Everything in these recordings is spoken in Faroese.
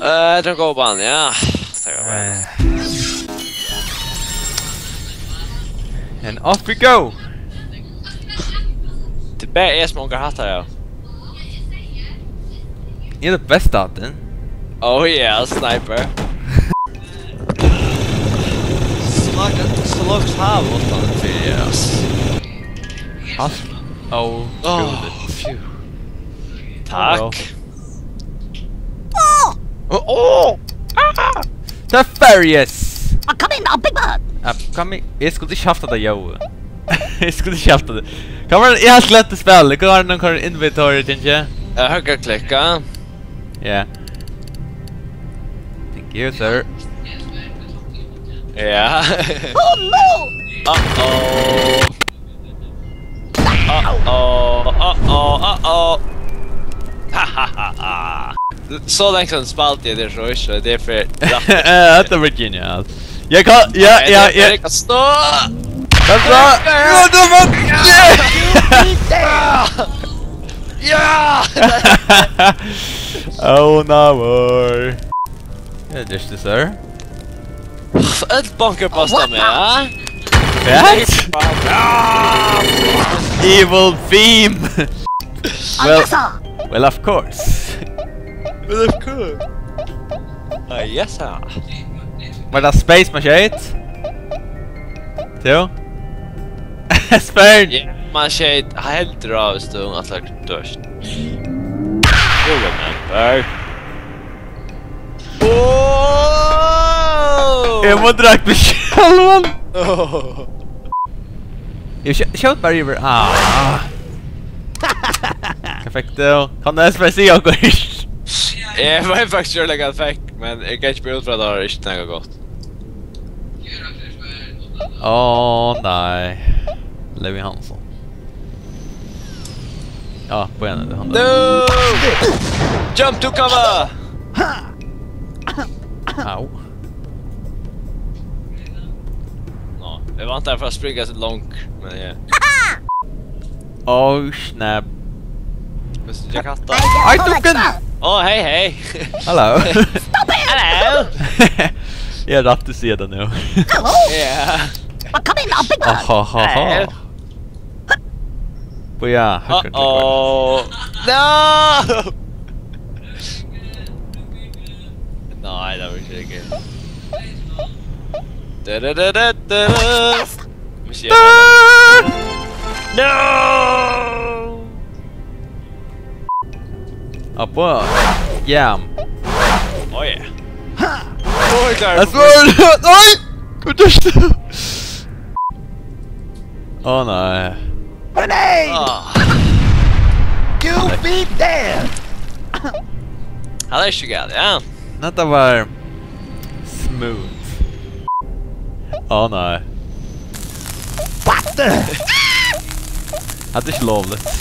Don't go on, ja. And off we go! Tilbage er smukker hatter, ja. Är det bästa av den? Oh yeah, sniper. Slugs har åttan till oss. Oh, phew. Tack. Nefarious! I'm coming now, big bird! Jag skulle inte haft det, jo. Jag skulle inte haft det. Kommer jag har släppt det spel. Går det någon inventory, tänker jag? Högerklicka. Yeah. Thank you, sir. Yeah. Oh no! Uh-oh. Uh-oh. Hahaha. Så länge som spalt i det så inte, det är för... Det är Virginia. Jag kan... Jag kan stå! Ja! Oh no more. Yeah, just this, sir. Ett bunkerposta med, ja? What? Evil theme! Well, of course. Well, of course. Yes, sir. Var det Space Machete? Jo? Spärn! Yeah, Machete, helt av stund att lägga dörst. Remember. Oh! Jag må drak med självan! Jag kört bara över... Perfekto. Kan det SPC och gå ish? Jag var faktiskt gjort lägga effekt, men jag kan inte bli ut för att det har inte något gott. Åh nej. Levi Hansson. Ja, på en det handlar. No! Jump to cover! Au. Ja, jag var inte där för att springa så långt, men ja. Oh snap. Jag kattar. I took it! Åh, hej! Hello. Hello! Jag är rätt att se det nu. Yeah. I'm coming now, big bird! Hahaha. But yeah, Uh-oh. No! Nej, det var inte det. No! Up what? Yeah. Oh yeah. Oj, där. That's what. Nej! Good just. Oh no. Grenade! You be dead! Han är 20, ja. Not var smooth. Oh no. What the? Hade inte lovligt.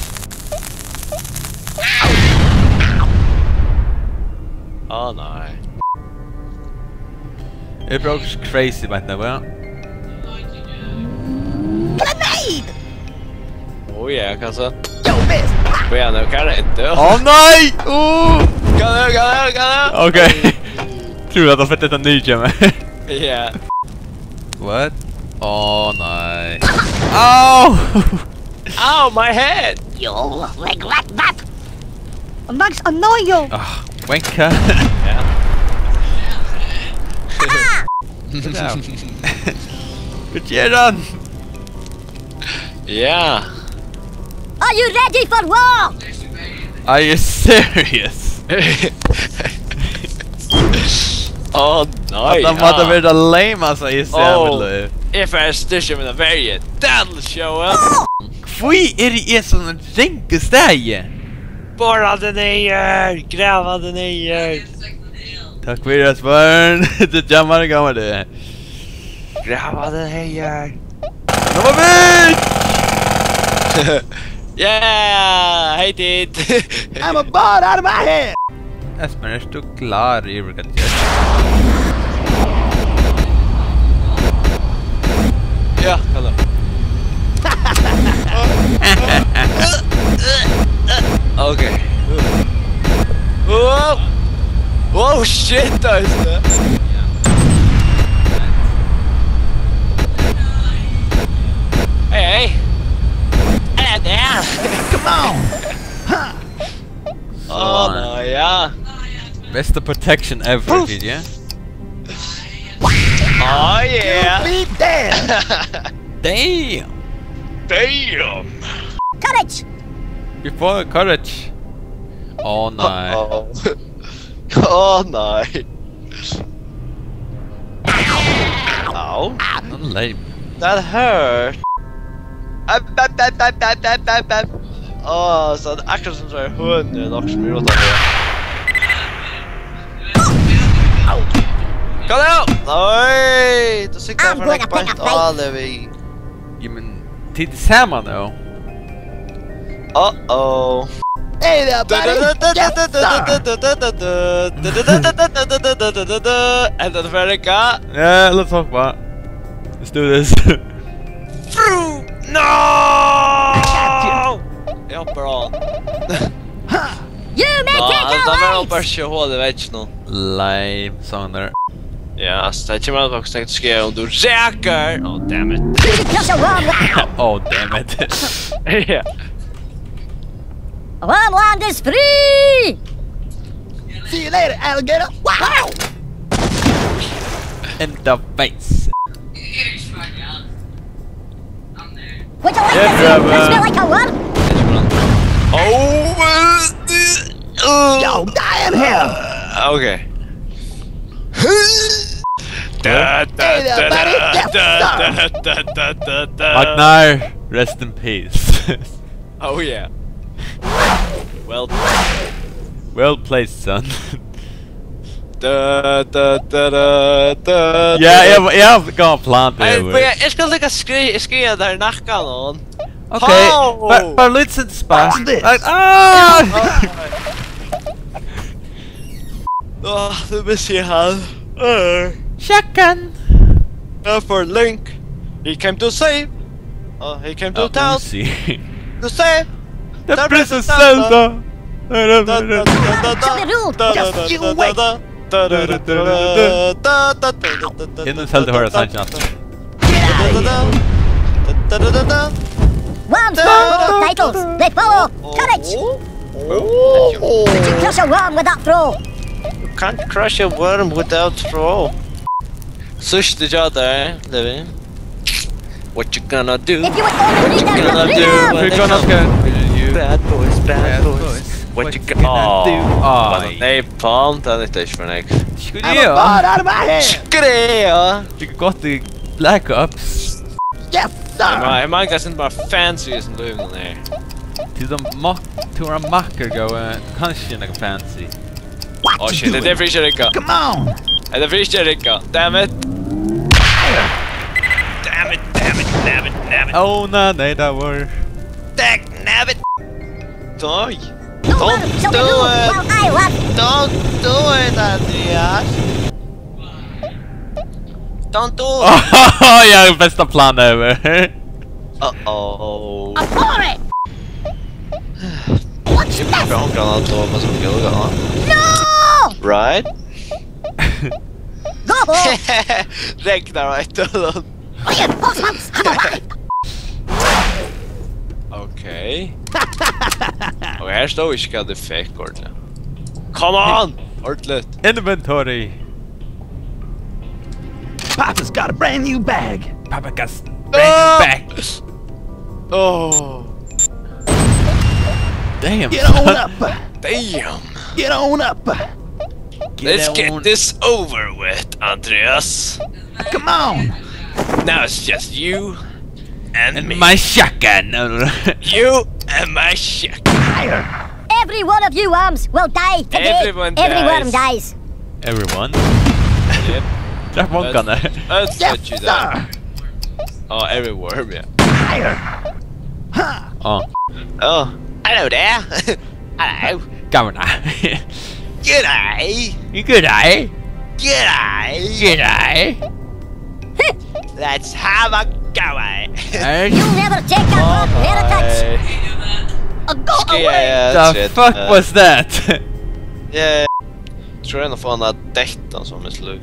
Åh nej. Det är också crazy but nu, va? Grenade! Oh yeah, kanske. You missed! Vad är det? Kan det inte? Oh nej! Kan Okej. Tror att de fått ett ny gem. Yeah. What? Oh nej. Oh! Ow, my head! You'll regret that! Max, annoy you! Wanka. Yeah. Good Gerard! Yeah. Are you ready for war? Are you serious? Oh no! De hade varit lame alltså i Sävle. If I stitch with a variant, that'll show up! Fui är det som en ränkesteg? Borrade ner! Grävade ner! Tack för det, Spörn! Det jammar gammal det. Grävade ner! De var vid! Yeah! Hate it! I'm a ball out of my head! Espen är stå klar i vilket Ja, kolla. Okej. Oh shit alltså! Hey! Hey there! Come on! Oh no, ja! Best protection ever, did you? Oh yeah! Be dead! Damn! Damn! Courage! Before courage. Oh nej. Oh. Oh nej. Ow. Lame. That hurt. Åh, så det akkurat som en hund er nok som gjør det her. Kom igjen! Nei! Du sikker jeg for deg på et Levi. Jamen, tid sammen nu. Uh-oh. Hey there, buddy! Yes, sir! And then America. Yeah, let's talk about. Let's do this. No! Jeg hopper av. You may Ja, take da var your han bare legs! ikke hodet, vet ikke noe. Lame song there. Ja, så det kommer an på hva jeg skal om du ræker. Oh, damn it. Just a worm round! Oh damn it. Ja. Wormland is free! See you later, alligator. Wow! In the face. Would you like Yeah, to see? brother. I smell like a worm? Oh, Yo, damn him! okay. Hey there, buddy. Yes, Magnar, rest in peace. Oh yeah. Well. Well played, son. Da da da da da. Yeah, I'm gonna plant Hey, it. men jeg skal lykke skrive der nakka noen. Okay, How? but listen, Spa. What's this? Ah! Åh, du vil se han. Shotgun. For Link. He came to save. Oh, he came to town Uzi. to save. The Princess Zelda. Innan Zelda har jag sant natt. Worms don't titles! They follow courage! Would you crush a worm with that throw? You can't crush a worm without throw. Sush the job there, Levi. What you gonna do? If you would only read that gonna read do them! when We're gonna get you. Bad boys, bad boys. boys. What you gonna gonna do? do? Nej, palm, det är inte ens för mig. Skulle I'm a bud out of my head! Skrea! Du kan gått i Black Ops. Yes, sir! Jag märker inte bara fancy som lugnen är. Till de mackar gå kanske något fancy. What Oh you shit, det är doing? därför jag rycka. Come on! Det är därför jag rycka. Damn it. Damn it, damn it, damn it, damn it. Oh nej, det var... Dag, damn it. Doj. No worm shall be do moved it. while I run! Don't do it, Andreas. Don't do it. Oh, jag har bästa plan ever. Uh-oh. A it! What's Jag that? brukar ha granat då, men som gulga. No! Right? Go! Räknar right då. Ian, Bossmans, have a ride! Okej. Och här står inte vad det fick ordentligt. Come on! Ordentligt. Inventory. Papa's got a brand new bag! Papa got brand new back. Oh. Damn. Get on up! Damn. Get on up! Let's get this over with, Andreas. Come on! Now it's just you and me. And my shotgun. You and my shit. Higher! Every one of you worms will die today! Everyone Every dies. worm dies! Everyone. Yep. Där var kan det. That's Yes, what you do. sir! Oh, every worm, yeah. Higher! Huh! Oh, Oh, hello there. Hello. governor. G'day. Good eye. G'day. Good eye. Let's have a go at it. You'll never take that worm near a touch! Go away! Yeah, The fuck was that? Yeah. Tror jeg nå får han dette som er slug.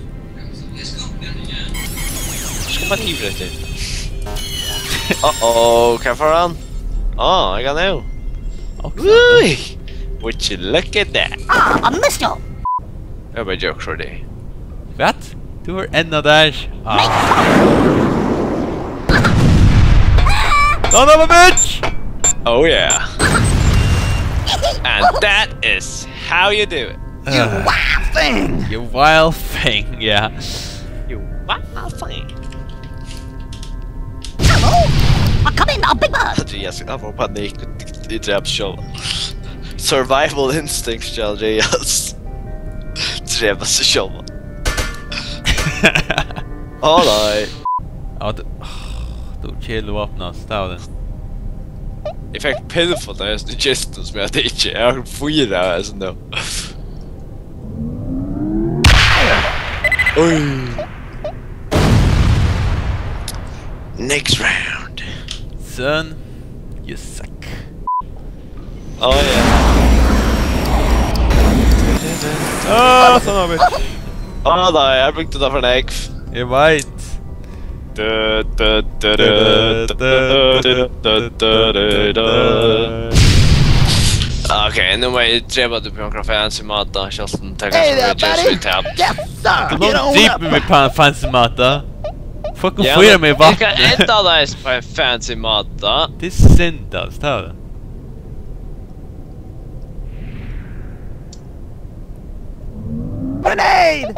Skal bare hive det til. Hva får han? Jeg kan nå. Woo! Would you look at that? Ah, I missed you. Jeg bare joke for det. Vet? Du har enda der. Son of a bitch! Oh yeah. And that is how you do it. You wild thing! You wild thing, yeah. You wild thing. Hello. Come in, big bird. Andreas, jag får panik i drabshow. Survival instincts, Andreas. Dreva sig själv. Alright. Ja, du chill vapna, stav den. Jag fick pinnfall när jag stod gisten som jag hade inte. Jag har 4 här så nu. Oj. Next round. Son, you suck. Oh yeah. Son of a bitch. Nej, jag brukade ta för en ägg. You right. Okej, nu må jag dreva du på några fancy mat då. Kjellsten tar Hey kanske there, med buddy! just tab. Yes, sir! Get Don't on deep up! med mig på fancy mata. Fucking fira mig i Jag kan vattnet. inte ha dig på en fancy mat då. Det är synd alltså, stav den. Grenade!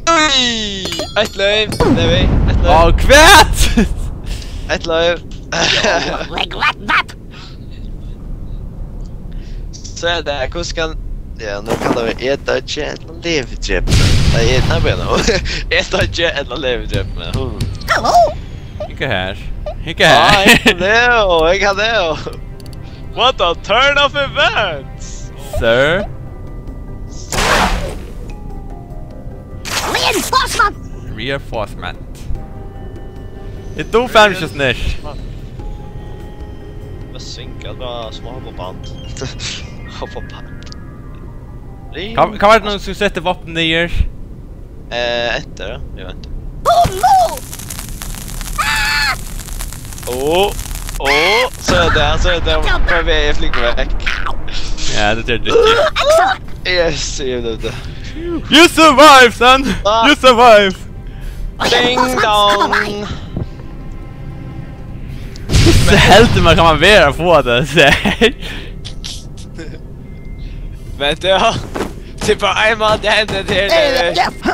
Oj! Ett löv, Levi. Ett löv. Åh, kvät! Ett löv. Regret that. Så är det, hur ska... Ja, nu kan vi äta ett eller levdrepp. Nej, äta benen. Äta ett eller levdrepp. Hello. Inte här. Inte här. Jag kan det. What a turn of events! Sir. Reinforcement. Reinforcement. Det är då fan just nu. Vad synkad var små på band. Hoppa band. Kan vara någon som sätter vapen ner? Efter då? Jag vet inte. Oh no. Så är det. För vi är flickväck. Ja, det är det. Excellent. Yes, jag vet det. You survive, son! Ah. You survive! Ding dong! Så helt man kan man vera på det, så. Vet du? Typ en man det händer till Hey there, det. yes, huh?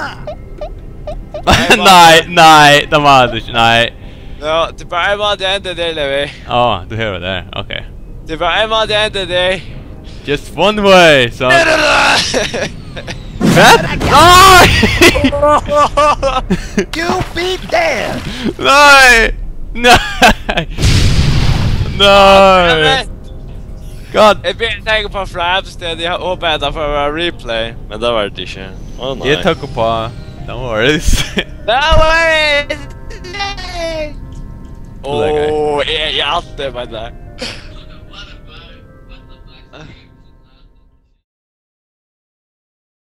Nej, de var det inte, nej. Ja, typ en man det händer till det. Ja, du hör det där, okej. Typ en man det händer till. Just one way, son. What? Nej! You be dead! Nej! Nej! Nej! God! Jag vet tänka på Fraps det jag hoppas att för vara replay, men det var det inte. Åh nej. Jag tar på. Don't worry. No way! Jag alltid på det.